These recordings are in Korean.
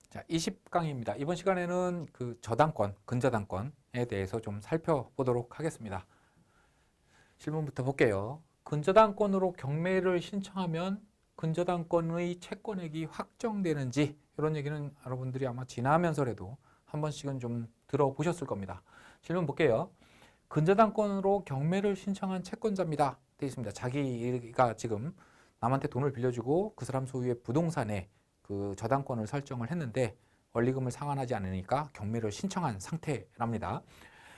자, 20강입니다. 이번 시간에는 그 저당권, 근저당권에 대해서 좀 살펴보도록 하겠습니다. 질문부터 볼게요. 근저당권으로 경매를 신청하면 근저당권의 채권액이 확정되는지, 이런 얘기는 여러분들이 아마 지나면서라도 한 번씩은 좀 들어보셨을 겁니다. 질문 볼게요. 근저당권으로 경매를 신청한 채권자입니다. 되어 있습니다. 자기가 지금 남한테 돈을 빌려주고 그 사람 소유의 부동산에 그 저당권을 설정을 했는데 원리금을 상환하지 않으니까 경매를 신청한 상태랍니다.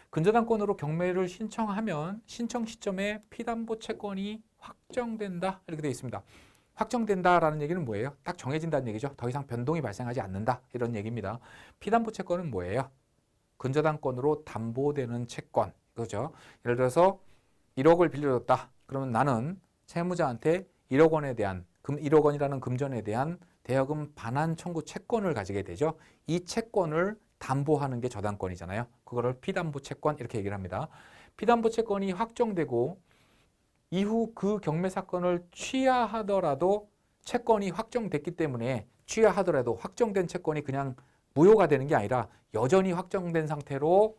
근저당권으로 경매를 신청하면 신청 시점에 피담보 채권이 확정된다, 이렇게 되어 있습니다. 확정된다라는 얘기는 뭐예요? 딱 정해진다는 얘기죠. 더 이상 변동이 발생하지 않는다, 이런 얘기입니다. 피담보 채권은 뭐예요? 근저당권으로 담보되는 채권, 그죠? 예를 들어서 1억을 빌려줬다. 그러면 나는 채무자한테 1억 원에 대한 1억 원이라는 금전에 대한 대여금 반환 청구 채권을 가지게 되죠. 이 채권을 담보하는 게 저당권이잖아요. 그거를 피담보 채권, 이렇게 얘기를 합니다. 피담보 채권이 확정되고 이후 그 경매 사건을 취하하더라도 채권이 확정됐기 때문에, 취하하더라도 확정된 채권이 그냥 무효가 되는 게 아니라 여전히 확정된 상태로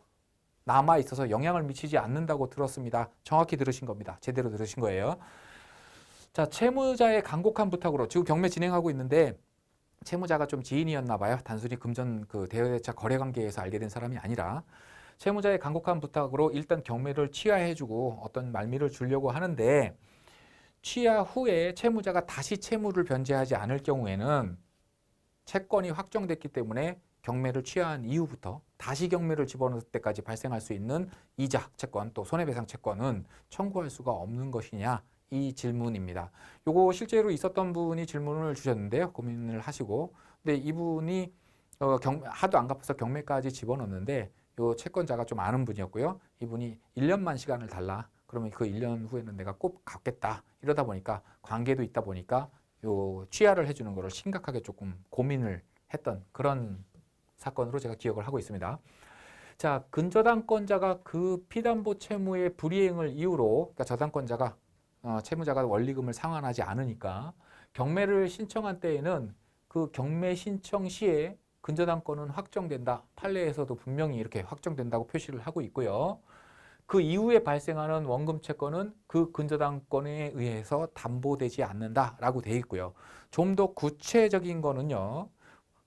남아 있어서 영향을 미치지 않는다고 들었습니다. 정확히 들으신 겁니다. 제대로 들으신 거예요. 자, 채무자의 간곡한 부탁으로 지금 경매 진행하고 있는데 채무자가 좀 지인이었나 봐요. 단순히 금전 그 대여대차 거래 관계에서 알게 된 사람이 아니라 채무자의 간곡한 부탁으로 일단 경매를 취하해주고 어떤 말미를 주려고 하는데, 취하 후에 채무자가 다시 채무를 변제하지 않을 경우에는 채권이 확정됐기 때문에 경매를 취하한 이후부터 다시 경매를 집어넣을 때까지 발생할 수 있는 이자 채권, 또 손해배상 채권은 청구할 수가 없는 것이냐, 이 질문입니다. 요거 실제로 있었던 분이 질문을 주셨는데요. 고민을 하시고. 근데 이분이 하도 안 갚아서 경매까지 집어넣었는데 요 채권자가 좀 아는 분이었고요. 이분이 1년만 시간을 달라. 그러면 그 1년 후에는 내가 꼭 갚겠다. 이러다 보니까 관계도 있다 보니까 요 취하를 해주는 거를 심각하게 조금 고민을 했던 그런 사건으로 제가 기억을 하고 있습니다. 자, 근저당권자가 그 피담보 채무의 불이행을 이유로, 그러니까 저당권자가 채무자가 원리금을 상환하지 않으니까 경매를 신청한 때에는 그 경매 신청 시에 근저당권은 확정된다. 판례에서도 분명히 이렇게 확정된다고 표시를 하고 있고요. 그 이후에 발생하는 원금 채권은 그 근저당권에 의해서 담보되지 않는다라고 되어 있고요. 좀 더 구체적인 거는요.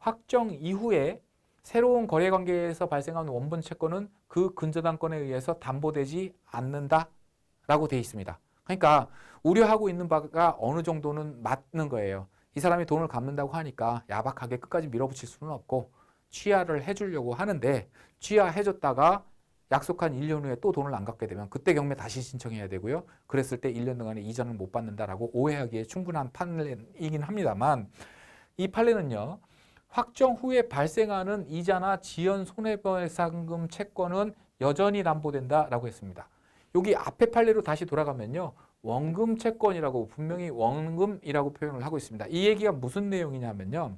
확정 이후에 새로운 거래관계에서 발생한 원본 채권은 그 근저당권에 의해서 담보되지 않는다라고 되어 있습니다. 그러니까 우려하고 있는 바가 어느 정도는 맞는 거예요. 이 사람이 돈을 갚는다고 하니까 야박하게 끝까지 밀어붙일 수는 없고 취하를 해주려고 하는데, 취하해줬다가 약속한 1년 후에 또 돈을 안 갚게 되면 그때 경매 다시 신청해야 되고요. 그랬을 때 1년 동안에 이자는 못 받는다라고 오해하기에 충분한 판례이긴 합니다만, 이 판례는요. 확정 후에 발생하는 이자나 지연 손해배상금 채권은 여전히 담보된다라고 했습니다. 여기 앞에 판례로 다시 돌아가면요. 원금 채권이라고 분명히 원금이라고 표현을 하고 있습니다. 이 얘기가 무슨 내용이냐면요.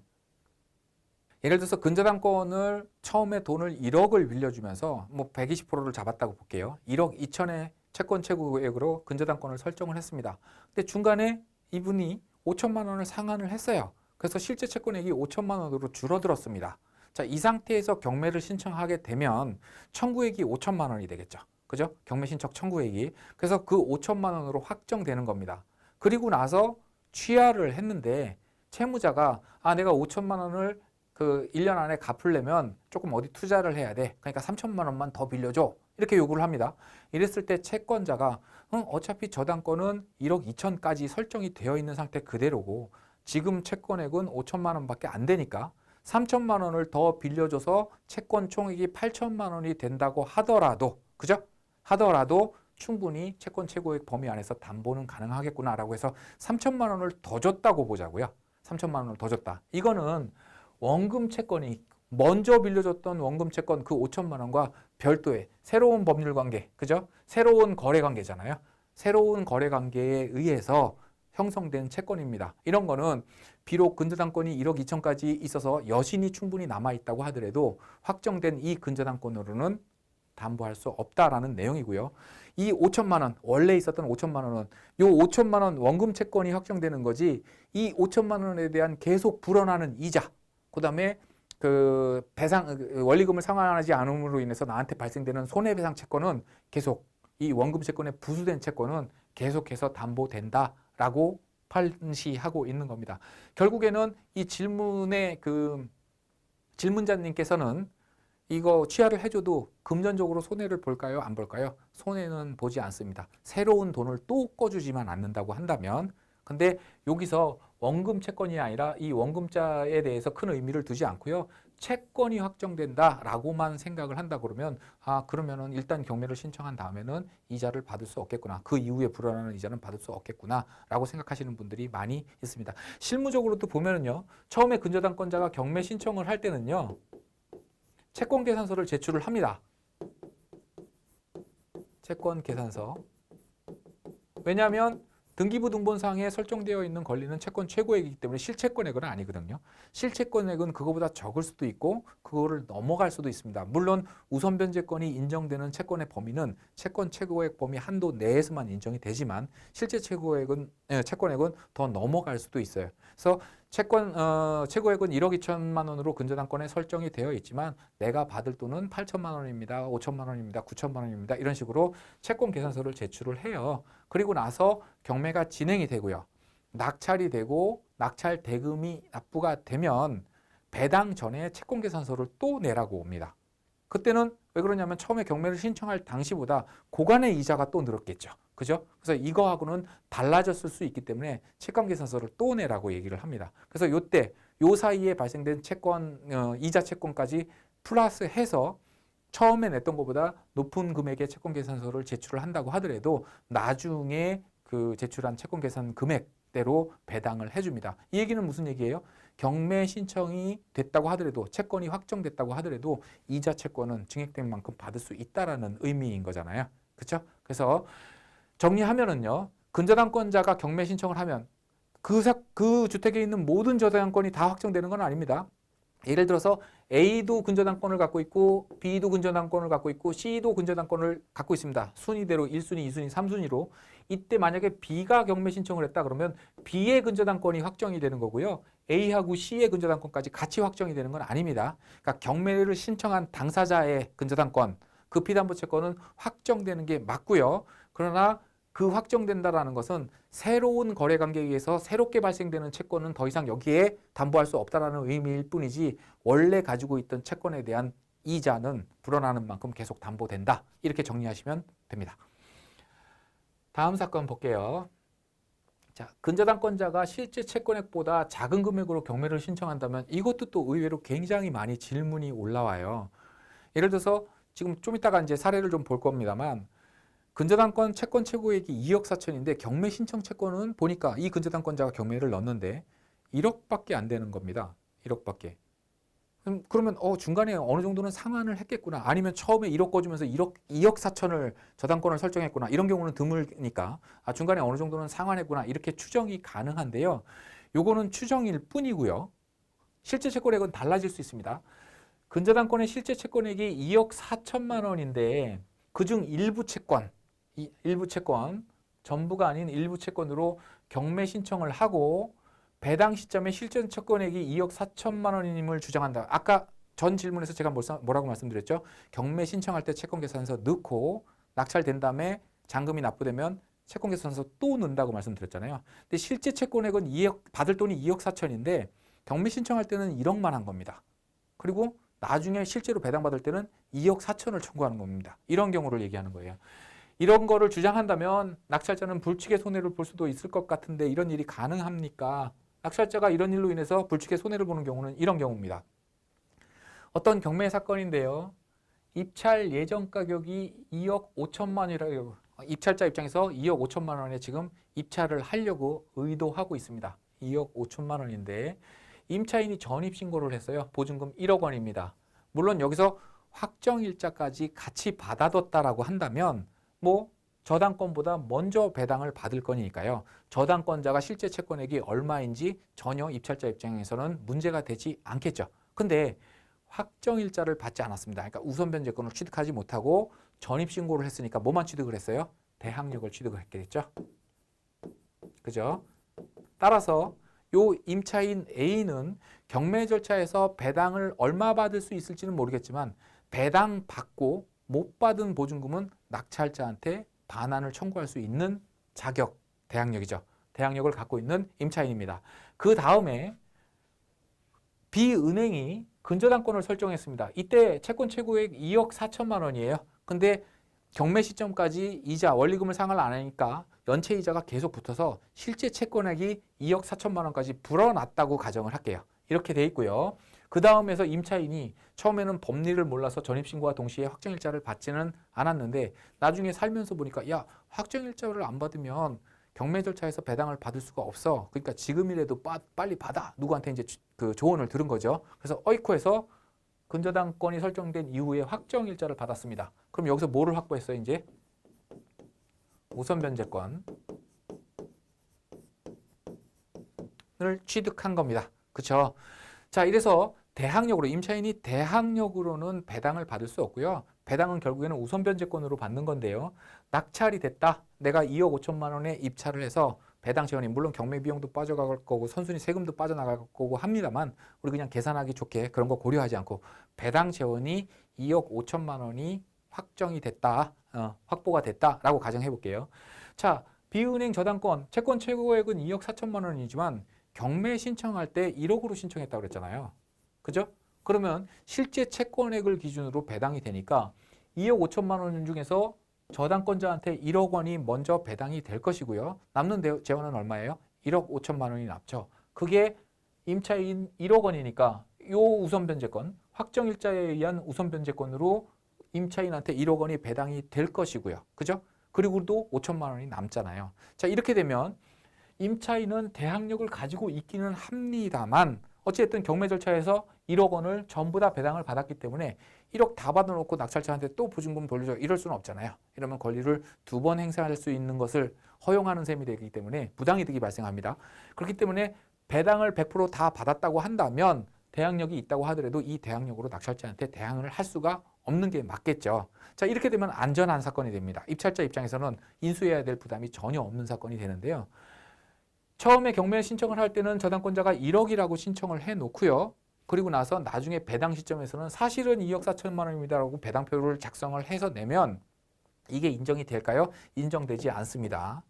예를 들어서 근저당권을 처음에 돈을 1억을 빌려주면서 뭐 120%를 잡았다고 볼게요. 1억 2천의 채권 최고액으로 근저당권을 설정을 했습니다. 근데 중간에 이분이 5천만 원을 상환을 했어요. 그래서 실제 채권액이 5천만 원으로 줄어들었습니다. 자, 이 상태에서 경매를 신청하게 되면 청구액이 5천만 원이 되겠죠. 그죠? 경매 신청 청구액이. 그래서 그 5천만 원으로 확정되는 겁니다. 그리고 나서 취하를 했는데 채무자가 내가 5천만 원을 그 1년 안에 갚으려면 조금 어디 투자를 해야 돼. 그러니까 3천만 원만 더 빌려줘. 이렇게 요구를 합니다. 이랬을 때 채권자가 어차피 저당권은 1억 2천까지 설정이 되어 있는 상태 그대로고 지금 채권액은 5천만 원밖에 안 되니까 3천만 원을 더 빌려줘서 채권 총액이 8천만 원이 된다고 하더라도, 그죠? 하더라도 충분히 채권 최고액 범위 안에서 담보는 가능하겠구나라고 해서 3천만 원을 더 줬다고 보자고요. 3천만 원을 더 줬다. 이거는 원금 채권이 먼저 빌려줬던 원금 채권 그 5천만 원과 별도의 새로운 법률 관계, 그죠? 새로운 거래 관계잖아요. 새로운 거래 관계에 의해서 형성된 채권입니다. 이런 거는 비록 근저당권이 1억 2천까지 있어서 여신이 충분히 남아있다고 하더라도 확정된 이 근저당권으로는 담보할 수 없다라는 내용이고요. 이 5천만 원, 원래 있었던 5천만 원은 요 5천만 원 원금 채권이 확정되는 거지, 이 5천만 원에 대한 계속 불어나는 이자, 그 다음에 그 배상 원리금을 상환하지 않음으로 인해서 나한테 발생되는 손해배상 채권은 계속 이 원금 채권에 부수된 채권은 계속해서 담보된다라고 판시하고 있는 겁니다. 결국에는 이 질문의 그 질문자님께서는 이거 취하를 해줘도 금전적으로 손해를 볼까요? 안 볼까요? 손해는 보지 않습니다. 새로운 돈을 또 꺼주지만 않는다고 한다면, 근데 여기서 원금 채권이 아니라 이 원금자에 대해서 큰 의미를 두지 않고요. 채권이 확정된다라고만 생각을 한다 그러면 그러면은 일단 경매를 신청한 다음에는 이자를 받을 수 없겠구나. 그 이후에 불어나는 이자는 받을 수 없겠구나라고 생각하시는 분들이 많이 있습니다. 실무적으로도 보면은요. 처음에 근저당권자가 경매 신청을 할 때는요. 채권 계산서를 제출을 합니다. 채권 계산서. 왜냐하면 등기부 등본상에 설정되어 있는 권리는 채권 최고액이기 때문에 실채권액은 아니거든요. 실채권액은 그거보다 적을 수도 있고 그거를 넘어갈 수도 있습니다. 물론 우선 변제권이 인정되는 채권의 범위는 채권 최고액 범위 한도 내에서만 인정이 되지만 실제 채권액은 더 넘어갈 수도 있어요. 그래서 채권 최고액은 1억 2천만 원으로 근저당권에 설정이 되어 있지만 내가 받을 돈은 8천만 원입니다. 5천만 원입니다. 9천만 원입니다. 이런 식으로 채권 계산서를 제출을 해요. 그리고 나서 경매가 진행이 되고요. 낙찰이 되고 낙찰 대금이 납부가 되면 배당 전에 채권 계산서를 또 내라고 옵니다. 그때는 왜 그러냐면 처음에 경매를 신청할 당시보다 고간의 이자가 또 늘었겠죠. 그죠? 그래서 이거하고는 달라졌을 수 있기 때문에 채권 계산서를 또 내라고 얘기를 합니다. 그래서 요때 요 사이에 발생된 채권 이자 채권까지 플러스해서 처음에 냈던 것보다 높은 금액의 채권 계산서를 제출을 한다고 하더라도 나중에 그 제출한 채권 계산 금액대로 배당을 해줍니다. 이 얘기는 무슨 얘기예요? 경매 신청이 됐다고 하더라도 채권이 확정됐다고 하더라도 이자 채권은 증액된 만큼 받을 수 있다라는 의미인 거잖아요. 그렇죠? 그래서 정리하면은요. 근저당권자가 경매 신청을 하면 그 주택에 있는 모든 저당권이 다 확정되는 건 아닙니다. 예를 들어서 A도 근저당권을 갖고 있고 B도 근저당권을 갖고 있고 C도 근저당권을 갖고 있습니다. 순위대로 1순위, 2순위, 3순위로. 이때 만약에 B가 경매 신청을 했다 그러면 B의 근저당권이 확정이 되는 거고요. A하고 C의 근저당권까지 같이 확정이 되는 건 아닙니다. 그러니까 경매를 신청한 당사자의 근저당권, 그 피담보채권은 확정되는 게 맞고요. 그러나 그 확정된다라는 것은 새로운 거래관계에 의해서 새롭게 발생되는 채권은 더 이상 여기에 담보할 수 없다라는 의미일 뿐이지 원래 가지고 있던 채권에 대한 이자는 불어나는 만큼 계속 담보된다. 이렇게 정리하시면 됩니다. 다음 사건 볼게요. 자, 근저당권자가 실제 채권액보다 작은 금액으로 경매를 신청한다면 이것도 또 의외로 굉장히 많이 질문이 올라와요. 예를 들어서 지금 좀 이따가 이제 사례를 좀 볼 겁니다만 근저당권 채권 최고액이 2억 4천인데 경매 신청 채권은 보니까 이 근저당권자가 경매를 넣었는데 1억밖에 안 되는 겁니다. 1억밖에. 그러면 중간에 어느 정도는 상환을 했겠구나. 아니면 처음에 1억 꺼주면서 2억 4천을 저당권을 설정했구나. 이런 경우는 드물니까 중간에 어느 정도는 상환했구나. 이렇게 추정이 가능한데요. 요거는 추정일 뿐이고요. 실제 채권액은 달라질 수 있습니다. 근저당권의 실제 채권액이 2억 4천만 원인데 그중 일부 채권 전부가 아닌 일부 채권으로 경매 신청을 하고 배당 시점에 실전 채권액이 2억 4천만 원임을 주장한다. 아까 전 질문에서 제가 뭐라고 말씀드렸죠? 경매 신청할 때 채권 계산서 넣고 낙찰된 다음에 잔금이 납부되면 채권 계산서 또 넣는다고 말씀드렸잖아요. 근데 실제 채권액은 2억, 받을 돈이 2억 4천인데 경매 신청할 때는 1억만 한 겁니다. 그리고 나중에 실제로 배당받을 때는 2억 4천을 청구하는 겁니다. 이런 경우를 얘기하는 거예요. 이런 거를 주장한다면 낙찰자는 불칙의 손해를 볼 수도 있을 것 같은데 이런 일이 가능합니까? 낙찰자가 이런 일로 인해서 불칙의 손해를 보는 경우는 이런 경우입니다. 어떤 경매 사건인데요. 입찰 예정 가격이 2억 5천만 원이라고 입찰자 입장에서 2억 5천만 원에 지금 입찰을 하려고 의도하고 있습니다. 2억 5천만 원인데 임차인이 전입신고를 했어요. 보증금 1억 원입니다. 물론 여기서 확정일자까지 같이 받아뒀다라고 한다면 뭐 저당권보다 먼저 배당을 받을 거니까요. 저당권자가 실제 채권액이 얼마인지 전혀 입찰자 입장에서는 문제가 되지 않겠죠. 근데 확정일자를 받지 않았습니다. 그러니까 우선 변제권을 취득하지 못하고 전입신고를 했으니까 뭐만 취득을 했어요? 대항력을 취득을 했겠죠. 그죠? 따라서 요 임차인 A는 경매 절차에서 배당을 얼마 받을 수 있을지는 모르겠지만 배당 받고 못 받은 보증금은 낙찰자한테 반환을 청구할 수 있는 자격, 대항력이죠. 대항력을 갖고 있는 임차인입니다. 그 다음에 B은행이 근저당권을 설정했습니다. 이때 채권 최고액 2억 4천만 원이에요. 근데 경매 시점까지 이자, 원리금을 상환을 안 하니까 연체 이자가 계속 붙어서 실제 채권액이 2억 4천만 원까지 불어났다고 가정을 할게요. 이렇게 돼 있고요. 그 다음에서 임차인이 처음에는 법리를 몰라서 전입신고와 동시에 확정일자를 받지는 않았는데 나중에 살면서 보니까 야, 확정일자를 안 받으면 경매 절차에서 배당을 받을 수가 없어. 그러니까 지금이라도 빨리 받아. 누구한테 이제 그 조언을 들은 거죠. 그래서 어이쿠에서 근저당권이 설정된 이후에 확정일자를 받았습니다. 그럼 여기서 뭐를 확보했어요? 이제 우선변제권을 취득한 겁니다. 그렇죠? 자, 이래서 대항력으로 임차인이 대항력으로는 배당을 받을 수 없고요. 배당은 결국에는 우선변제권으로 받는 건데요. 낙찰이 됐다. 내가 2억 5천만 원에 입찰을 해서 배당 재원이 물론 경매 비용도 빠져나갈 거고 선순위 세금도 빠져나갈 거고 합니다만 우리 그냥 계산하기 좋게 그런 거 고려하지 않고 배당 재원이 2억 5천만 원이 확정이 됐다. 확보가 됐다라고 가정해 볼게요. 자, B은행 저당권 채권 최고액은 2억 4천만 원이지만 경매 신청할 때 1억으로 신청했다고 그랬잖아요. 그죠? 그러면 실제 채권액을 기준으로 배당이 되니까 2억 5천만 원 중에서 저당권자한테 1억 원이 먼저 배당이 될 것이고요. 남는 재원은 얼마예요? 1억 5천만 원이 남죠. 그게 임차인 1억 원이니까 요 우선변제권, 확정일자에 의한 우선변제권으로 임차인한테 1억 원이 배당이 될 것이고요. 그죠? 그리고 또 5천만 원이 남잖아요. 자, 이렇게 되면 임차인은 대항력을 가지고 있기는 합니다만 어쨌든 경매 절차에서 1억 원을 전부 다 배당을 받았기 때문에 1억 다 받아놓고 낙찰자한테 또 보증금 돌려줘 이럴 수는 없잖아요. 이러면 권리를 두 번 행사할 수 있는 것을 허용하는 셈이 되기 때문에 부당이득이 발생합니다. 그렇기 때문에 배당을 100% 다 받았다고 한다면 대항력이 있다고 하더라도 이 대항력으로 낙찰자한테 대항을 할 수가 없는 게 맞겠죠. 자, 이렇게 되면 안전한 사건이 됩니다. 입찰자 입장에서는 인수해야 될 부담이 전혀 없는 사건이 되는데요. 처음에 경매 신청을 할 때는 저당권자가 1억이라고 신청을 해놓고요. 그리고 나서 나중에 배당 시점에서는 사실은 2억 4천만 원입니다라고 배당표를 작성을 해서 내면 이게 인정이 될까요? 인정되지 않습니다.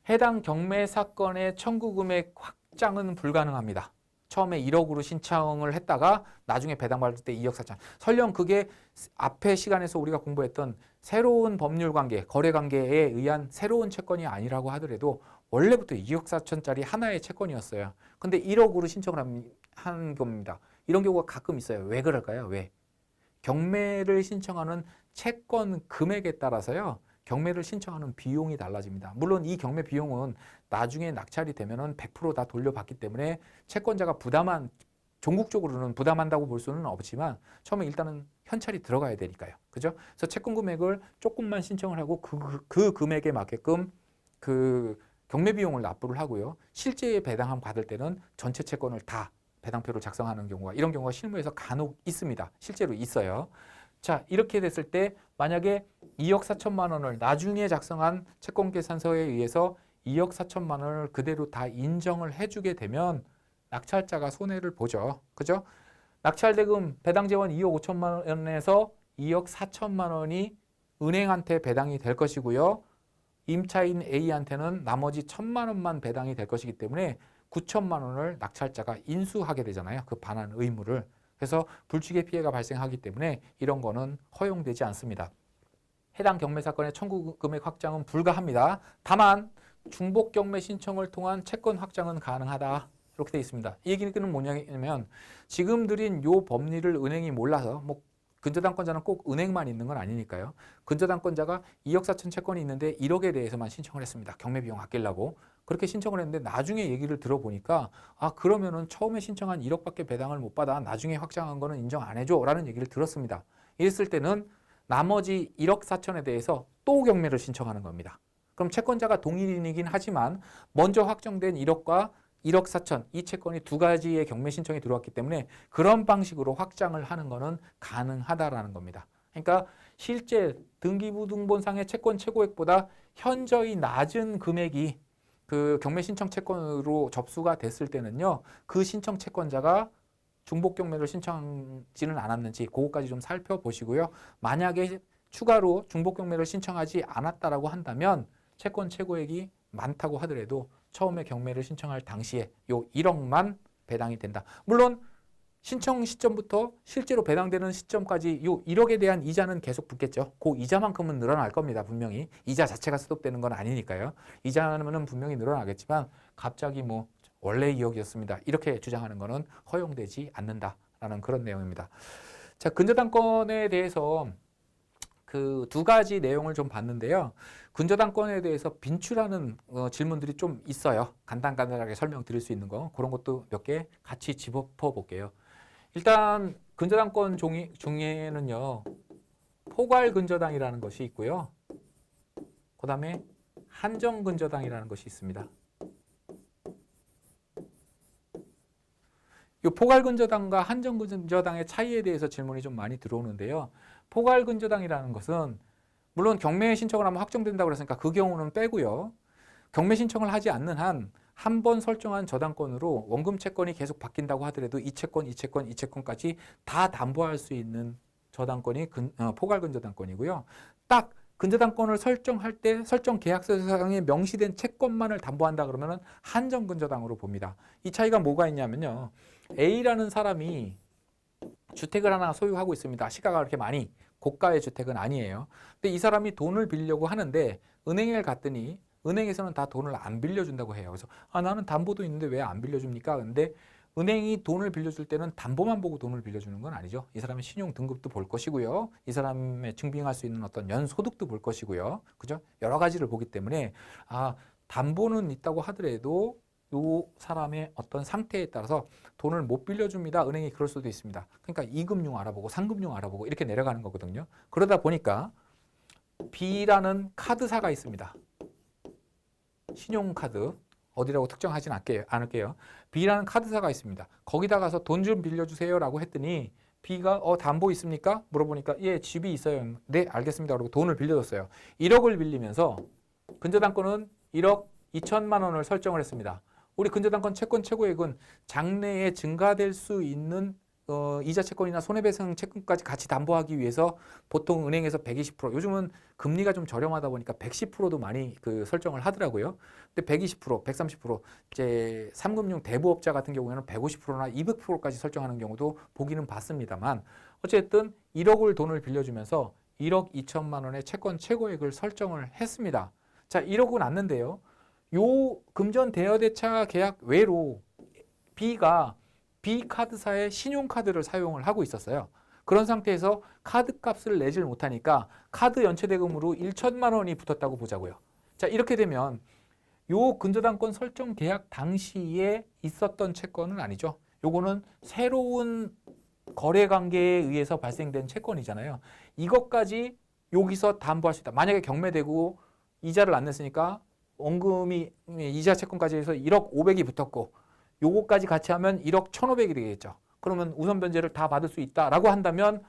해당 경매 사건의 청구 금액 확장은 불가능합니다. 처음에 1억으로 신청을 했다가 나중에 배당받을 때 2억 4천. 설령 그게 앞에 시간에서 우리가 공부했던 새로운 법률 관계, 거래 관계에 의한 새로운 채권이 아니라고 하더라도 원래부터 2억 4천짜리 하나의 채권이었어요. 근데 1억으로 신청을 한 겁니다. 이런 경우가 가끔 있어요. 왜 그럴까요? 왜? 경매를 신청하는 채권 금액에 따라서요. 경매를 신청하는 비용이 달라집니다. 물론 이 경매 비용은 나중에 낙찰이 되면은 100% 다 돌려받기 때문에 채권자가 종국적으로는 부담한다고 볼 수는 없지만 처음에 일단은 현찰이 들어가야 되니까요. 그죠? 그래서 채권 금액을 조금만 신청을 하고 그 금액에 맞게끔 그 경매 비용을 납부를 하고요. 실제 배당함 받을 때는 전체 채권을 다 배당표를 작성하는 경우가 이런 경우가 실무에서 간혹 있습니다. 실제로 있어요. 자, 이렇게 됐을 때 만약에 2억 4천만 원을 나중에 작성한 채권계산서에 의해서 2억 4천만 원을 그대로 다 인정을 해주게 되면 낙찰자가 손해를 보죠. 그죠? 낙찰대금 배당재원 2억 5천만 원에서 2억 4천만 원이 은행한테 배당이 될 것이고요. 임차인 A한테는 나머지 1천만 원만 배당이 될 것이기 때문에 9천만 원을 낙찰자가 인수하게 되잖아요. 그 반환 의무를. 그래서 불취의 피해가 발생하기 때문에 이런 거는 허용되지 않습니다. 해당 경매 사건의 청구 금액 확장은 불가합니다. 다만 중복 경매 신청을 통한 채권 확장은 가능하다. 이렇게 되어 있습니다. 이 얘기는 뭐냐면 지금 드린 요 법리를 은행이 몰라서 근저당권자는 꼭 은행만 있는 건 아니니까요. 근저당권자가 2억 4천 채권이 있는데 1억에 대해서만 신청을 했습니다. 경매 비용 아끼려고. 그렇게 신청을 했는데 나중에 얘기를 들어보니까 그러면은 처음에 신청한 1억밖에 배당을 못 받아 나중에 확장한 거는 인정 안 해줘 라는 얘기를 들었습니다. 이랬을 때는 나머지 1억 4천에 대해서 또 경매를 신청하는 겁니다. 그럼 채권자가 동일인이긴 하지만 먼저 확정된 1억과 1억 4천 이 채권이 두 가지의 경매 신청이 들어왔기 때문에 그런 방식으로 확장을 하는 것은 가능하다라는 겁니다. 그러니까 실제 등기부등본상의 채권 최고액보다 현저히 낮은 금액이 그 경매 신청 채권으로 접수가 됐을 때는요, 그 신청 채권자가 중복 경매를 신청하지는 않았는지 그거까지 좀 살펴보시고요. 만약에 추가로 중복 경매를 신청하지 않았다라고 한다면 채권 최고액이 많다고 하더라도 처음에 경매를 신청할 당시에 요 1억만 배당이 된다. 물론 신청 시점부터 실제로 배당되는 시점까지 요 1억에 대한 이자는 계속 붙겠죠. 그 이자만큼은 늘어날 겁니다. 분명히. 이자 자체가 스톱되는 건 아니니까요. 이자는 분명히 늘어나겠지만 갑자기 뭐 원래 2억이었습니다. 이렇게 주장하는 거는 허용되지 않는다라는 그런 내용입니다. 자, 근저당권에 대해서 그 두 가지 내용을 좀 봤는데요. 근저당권에 대해서 빈출하는 질문들이 좀 있어요. 간단하게 설명드릴 수 있는 거. 그런 것도 몇 개 같이 짚어 볼게요. 일단 근저당권 중에는요. 포괄근저당이라는 것이 있고요. 그 다음에 한정근저당이라는 것이 있습니다. 이 포괄근저당과 한정근저당의 차이에 대해서 질문이 좀 많이 들어오는데요. 포괄근저당이라는 것은 물론 경매 신청을 하면 확정된다고 그랬으니까 그 경우는 빼고요. 경매 신청을 하지 않는 한 한 번 설정한 저당권으로 원금 채권이 계속 바뀐다고 하더라도 이 채권까지 다 담보할 수 있는 저당권이 포괄근저당권이고요. 딱 근저당권을 설정할 때 설정 계약서상에 명시된 채권만을 담보한다 그러면 한정근저당으로 봅니다. 이 차이가 뭐가 있냐면요. A라는 사람이 주택을 하나 소유하고 있습니다. 시가가 그렇게 많이 고가의 주택은 아니에요. 근데 이 사람이 돈을 빌려고 하는데 은행에 갔더니 은행에서는 다 돈을 안 빌려준다고 해요. 그래서 나는 담보도 있는데 왜 안 빌려줍니까? 근데 은행이 돈을 빌려줄 때는 담보만 보고 돈을 빌려주는 건 아니죠. 이 사람의 신용 등급도 볼 것이고요. 이 사람의 증빙할 수 있는 어떤 연소득도 볼 것이고요. 그죠? 여러 가지를 보기 때문에 담보는 있다고 하더라도 이 사람의 어떤 상태에 따라서 돈을 못 빌려줍니다. 은행이 그럴 수도 있습니다. 그러니까 2금융 알아보고 3금융 알아보고 이렇게 내려가는 거거든요. 그러다 보니까 B라는 카드사가 있습니다. 신용카드 어디라고 특정하진 않을게요. B라는 카드사가 있습니다. 거기다 가서 돈 좀 빌려주세요 라고 했더니 B가 담보 있습니까? 물어보니까 예, 집이 있어요. 네, 알겠습니다. 그러고 돈을 빌려줬어요. 1억을 빌리면서 근저당권은 1억 2천만 원을 설정을 했습니다. 우리 근저당권 채권 최고액은 장래에 증가될 수 있는 이자 채권이나 손해배상 채권까지 같이 담보하기 위해서 보통 은행에서 120%, 요즘은 금리가 좀 저렴하다 보니까 110%도 많이 설정을 하더라고요. 근데 120%, 130%, 이제 3금융 대부업자 같은 경우에는 150%나 200%까지 설정하는 경우도 보기는 봤습니다만 어쨌든 1억을 돈을 빌려주면서 1억 2천만 원의 채권 최고액을 설정을 했습니다. 자, 1억은 났는데요. 요 금전 대여대차 계약 외로 B가 B 카드사의 신용카드를 사용을 하고 있었어요. 그런 상태에서 카드값을 내질 못하니까 카드 연체대금으로 1천만 원이 붙었다고 보자고요. 자, 이렇게 되면 요 근저당권 설정 계약 당시에 있었던 채권은 아니죠. 요거는 새로운 거래 관계에 의해서 발생된 채권이잖아요. 이것까지 여기서 담보할 수 있다. 만약에 경매되고 이자를 안 냈으니까 원금이 이자 채권까지 해서 1억 500이 붙었고 요거까지 같이 하면 1억 1,500이 되겠죠. 그러면 우선 변제를 다 받을 수 있다라고 한다면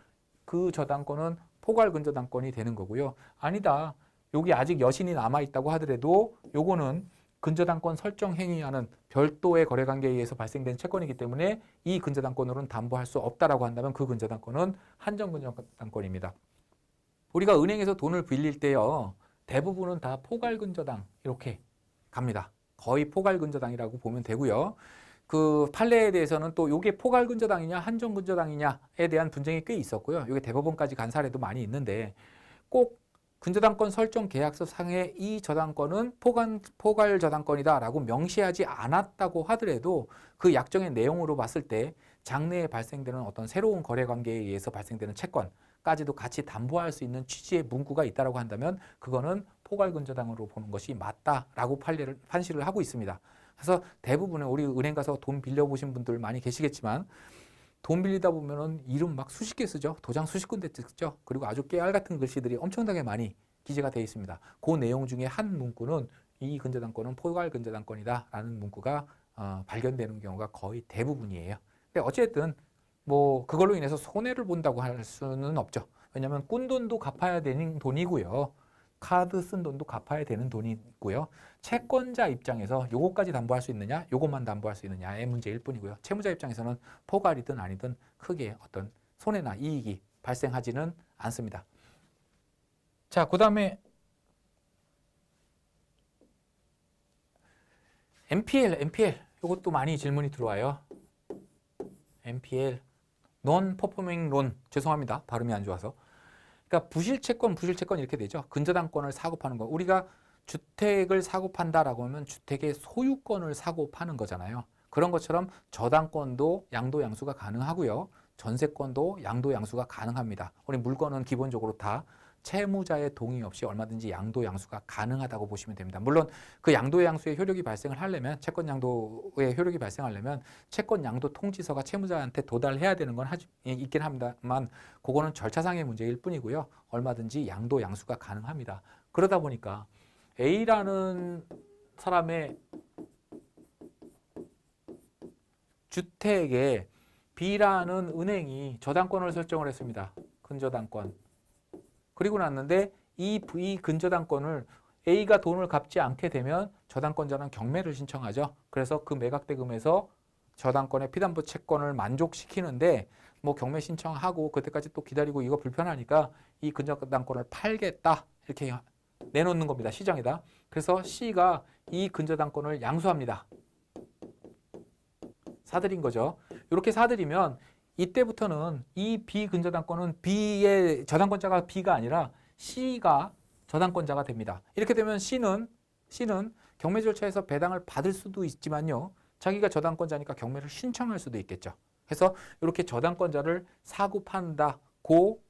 그 저당권은 포괄근저당권이 되는 거고요. 아니다. 여기 아직 여신이 남아있다고 하더라도 요거는 근저당권 설정 행위하는 별도의 거래관계에 의해서 발생된 채권이기 때문에 이 근저당권으로는 담보할 수 없다라고 한다면 그 근저당권은 한정근저당권입니다. 우리가 은행에서 돈을 빌릴 때요. 대부분은 다 포괄근저당 이렇게 갑니다. 거의 포괄근저당이라고 보면 되고요. 그 판례에 대해서는 또 이게 포괄근저당이냐 한정근저당이냐에 대한 분쟁이 꽤 있었고요. 이게 대법원까지 간 사례도 많이 있는데 꼭 근저당권 설정 계약서 상에 이 저당권은 포괄저당권이다라고 명시하지 않았다고 하더라도 그 약정의 내용으로 봤을 때 장래에 발생되는 어떤 새로운 거래관계에 의해서 발생되는 채권까지도 같이 담보할 수 있는 취지의 문구가 있다고 한다면 그거는 포괄근저당으로 보는 것이 맞다라고 판시를 하고 있습니다. 그래서 대부분의 우리 은행 가서 돈 빌려보신 분들 많이 계시겠지만 돈 빌리다 보면은 이름 막 수십 개 쓰죠. 도장 수십 군데 쓰죠. 그리고 아주 깨알 같은 글씨들이 엄청나게 많이 기재가 되어 있습니다. 그 내용 중에 한 문구는 이 근저당권은 포괄근저당권이다라는 문구가 발견되는 경우가 거의 대부분이에요. 근데 어쨌든 뭐 그걸로 인해서 손해를 본다고 할 수는 없죠. 왜냐하면 꾼 돈도 갚아야 되는 돈이고요. 카드 쓴 돈도 갚아야 되는 돈이 있고요. 채권자 입장에서 요거까지 담보할 수 있느냐, 요것만 담보할 수 있느냐의 문제일 뿐이고요. 채무자 입장에서는 포괄이든 아니든 크게 어떤 손해나 이익이 발생하지는 않습니다. 자, 그 다음에 NPL 이것도 많이 질문이 들어와요. NPL, Non-Performing Loan, 죄송합니다. 발음이 안 좋아서. 그러니까 부실채권 이렇게 되죠. 근저당권을 사고 파는 거. 우리가 주택을 사고 판다라고 하면 주택의 소유권을 사고 파는 거잖아요. 그런 것처럼 저당권도 양도 양수가 가능하고요. 전세권도 양도 양수가 가능합니다. 우리 물건은 기본적으로 다 채무자의 동의 없이 얼마든지 양도 양수가 가능하다고 보시면 됩니다. 물론 그 양도 양수의 효력이 발생을 하려면 채권 양도의 효력이 발생하려면 채권 양도 통지서가 채무자한테 도달해야 되는 건 있긴 합니다만 그거는 절차상의 문제일 뿐이고요. 얼마든지 양도 양수가 가능합니다. 그러다 보니까 A라는 사람의 주택에 B라는 은행이 저당권을 설정을 했습니다. 근저당권. 그리고 났는데 이 근저당권을 A가 돈을 갚지 않게 되면 저당권자는 경매를 신청하죠. 그래서 그 매각대금에서 저당권의 피담보 채권을 만족시키는데 뭐 경매 신청하고 그때까지 또 기다리고 이거 불편하니까 이 근저당권을 팔겠다 이렇게 내놓는 겁니다. 시장에다. 그래서 C가 이 근저당권을 양수합니다. 사들인 거죠. 이렇게 사들이면 이때부터는 이 B 근저당권은 B의 저당권자가 B가 아니라 C가 저당권자가 됩니다. 이렇게 되면 C는 경매 절차에서 배당을 받을 수도 있지만요. 자기가 저당권자니까 경매를 신청할 수도 있겠죠. 그래서 이렇게 저당권자를 사고 판다고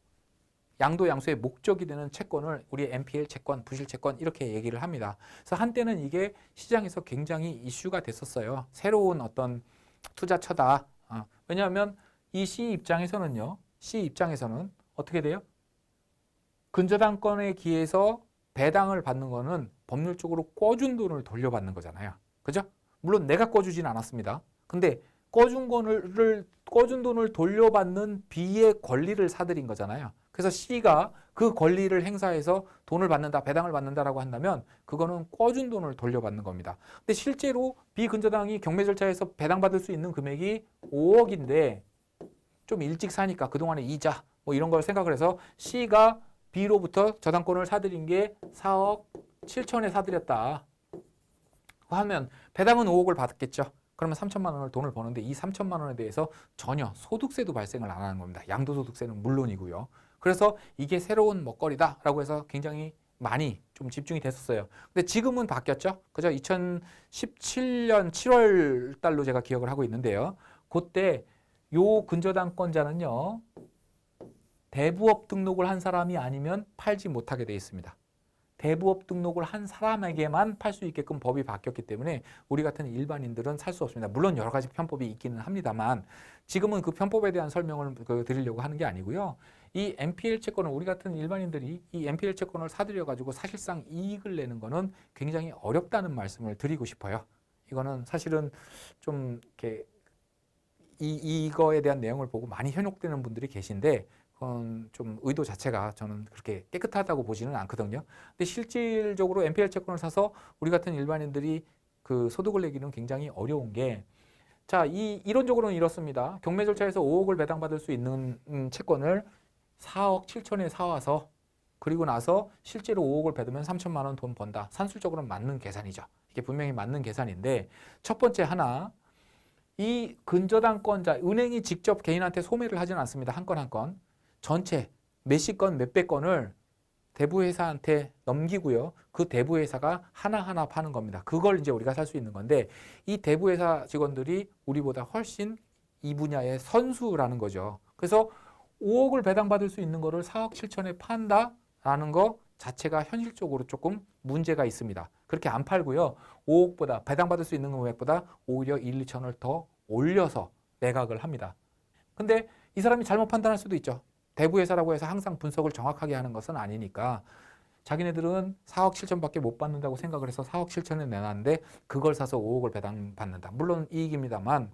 양도 양수의 목적이 되는 채권을 우리 NPL 채권, 부실 채권 이렇게 얘기를 합니다. 그래서 한때는 이게 시장에서 굉장히 이슈가 됐었어요. 새로운 어떤 투자처다. 왜냐하면 이 C 입장에서는 어떻게 돼요? 근저당권에 기해서 배당을 받는 거는 법률적으로 꿔준 돈을 돌려받는 거잖아요. 그죠? 물론 내가 꿔주진 않았습니다. 근데 꿔준 돈을 돌려받는 B의 권리를 사들인 거잖아요. 그래서 C가 그 권리를 행사해서 돈을 받는다, 배당을 받는다라고 한다면 그거는 꿔준 돈을 돌려받는 겁니다. 근데 실제로 B 근저당이 경매 절차에서 배당받을 수 있는 금액이 5억인데 좀 일찍 사니까 그동안에 이자 뭐 이런 걸 생각을 해서 C가 B로부터 저당권을 사들인 게 4억 7천에 사들였다 하면 배당은 5억을 받았겠죠. 그러면 3천만 원을 돈을 버는데 이 3천만 원에 대해서 전혀 소득세도 발생을 안 하는 겁니다. 양도소득세는 물론이고요. 그래서 이게 새로운 먹거리다라고 해서 굉장히 많이 좀 집중이 됐었어요. 근데 지금은 바뀌었죠. 그죠? 2017년 7월 달로 제가 기억을 하고 있는데요. 그때 요 근저당권자는요. 대부업 등록을 한 사람이 아니면 팔지 못하게 돼 있습니다. 대부업 등록을 한 사람에게만 팔 수 있게끔 법이 바뀌었기 때문에 우리 같은 일반인들은 살 수 없습니다. 물론 여러 가지 편법이 있기는 합니다만 지금은 그 편법에 대한 설명을 드리려고 하는 게 아니고요. 이 NPL 채권을 우리 같은 일반인들이 이 NPL 채권을 사들여 가지고 사실상 이익을 내는 거는 굉장히 어렵다는 말씀을 드리고 싶어요. 이거는 사실은 좀 이렇게 이거에 대한 내용을 보고 많이 현혹되는 분들이 계신데 그건 좀 의도 자체가 저는 그렇게 깨끗하다고 보지는 않거든요. 근데 실질적으로 NPL 채권을 사서 우리 같은 일반인들이 그 소득을 내기는 굉장히 어려운 게 자, 이론적으로는 이렇습니다. 경매 절차에서 5억을 배당받을 수 있는 채권을 4억 7천에 사와서 그리고 나서 실제로 5억을 받으면 3천만 원 돈 번다. 산술적으로는 맞는 계산이죠. 이게 분명히 맞는 계산인데 첫 번째 하나 이 근저당권자 은행이 직접 개인한테 소매를 하지는 않습니다. 한 건 한 건. 전체 몇십 건 몇백 건을 대부회사한테 넘기고요. 그 대부회사가 하나하나 파는 겁니다. 그걸 이제 우리가 살 수 있는 건데 이 대부회사 직원들이 우리보다 훨씬 이 분야의 선수라는 거죠. 그래서 5억을 배당받을 수 있는 거를 4억 7천에 판다라는 거 자체가 현실적으로 조금 문제가 있습니다. 그렇게 안 팔고요. 5억보다 배당받을 수 있는 금액보다 오히려 1, 2천을 더 올려서 매각을 합니다. 근데 이 사람이 잘못 판단할 수도 있죠. 대부회사라고 해서 항상 분석을 정확하게 하는 것은 아니니까 자기네들은 4억 7천밖에 못 받는다고 생각을 해서 4억 7천에 내놨는데 그걸 사서 5억을 배당받는다. 물론 이익입니다만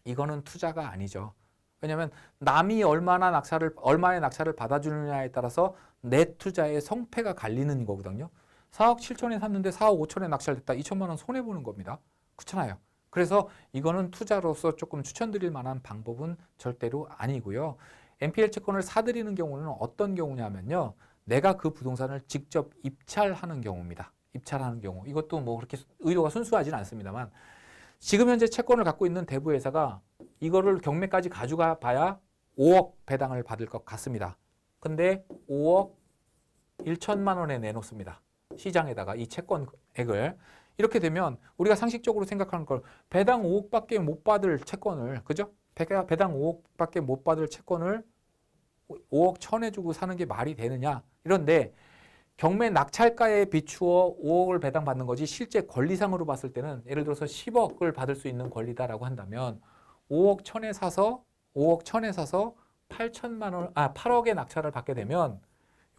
이거는 투자가 아니죠. 왜냐하면 남이 얼마의 낙찰을 받아주느냐에 따라서 내 투자의 성패가 갈리는 거거든요. 4억 7천에 샀는데 4억 5천에 낙찰됐다. 2천만 원 손해보는 겁니다. 그렇잖아요. 그래서 이거는 투자로서 조금 추천드릴 만한 방법은 절대로 아니고요. NPL 채권을 사들이는 경우는 어떤 경우냐면요. 내가 그 부동산을 직접 입찰하는 경우입니다. 입찰하는 경우. 이것도 뭐 그렇게 의도가 순수하지는 않습니다만 지금 현재 채권을 갖고 있는 대부회사가 이거를 경매까지 가져가 봐야 5억 배당을 받을 것 같습니다. 근데 5억 1천만 원에 내놓습니다. 시장에다가 이 채권액을. 이렇게 되면 우리가 상식적으로 생각하는 걸 배당 5억밖에 못 받을 채권을, 그죠? 배당 5억밖에 못 받을 채권을 5억 1천에 주고 사는 게 말이 되느냐? 이런데 경매 낙찰가에 비추어 5억을 배당받는 거지 실제 권리상으로 봤을 때는 예를 들어서 10억을 받을 수 있는 권리다라고 한다면 5억 1천에 사서 8억의 낙찰을 받게 되면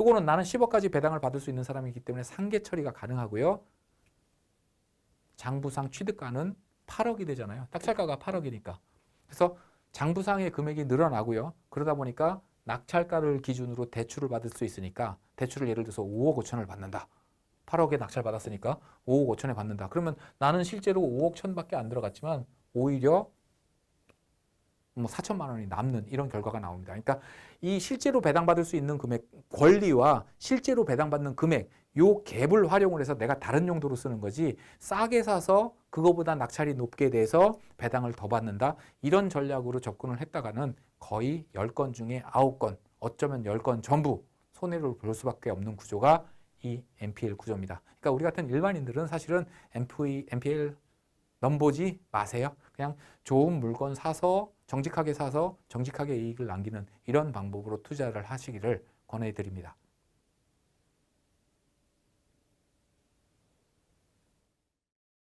요거는 나는 10억까지 배당을 받을 수 있는 사람이기 때문에 상계 처리가 가능하고요. 장부상 취득가는 8억이 되잖아요. 낙찰가가 8억이니까. 그래서 장부상의 금액이 늘어나고요. 그러다 보니까 낙찰가를 기준으로 대출을 받을 수 있으니까 대출을 예를 들어서 5억 5천을 받는다. 8억에 낙찰 받았으니까 5억 5천에 받는다. 그러면 나는 실제로 5억 1천밖에 안 들어갔지만 오히려 뭐 4천만 원이 남는 이런 결과가 나옵니다. 그러니까 이 실제로 배당받을 수 있는 금액 권리와 실제로 배당받는 금액 요 갭을 활용을 해서 내가 다른 용도로 쓰는 거지 싸게 사서 그거보다 낙찰이 높게 돼서 배당을 더 받는다. 이런 전략으로 접근을 했다가는 거의 10건 중에 9건 어쩌면 10건 전부 손해를 볼 수밖에 없는 구조가 이 NPL 구조입니다. 그러니까 우리 같은 일반인들은 사실은 NPL 넘보지 마세요. 그냥 좋은 물건 사서 정직하게 이익을 남기는 이런 방법으로 투자를 하시기를 권해드립니다.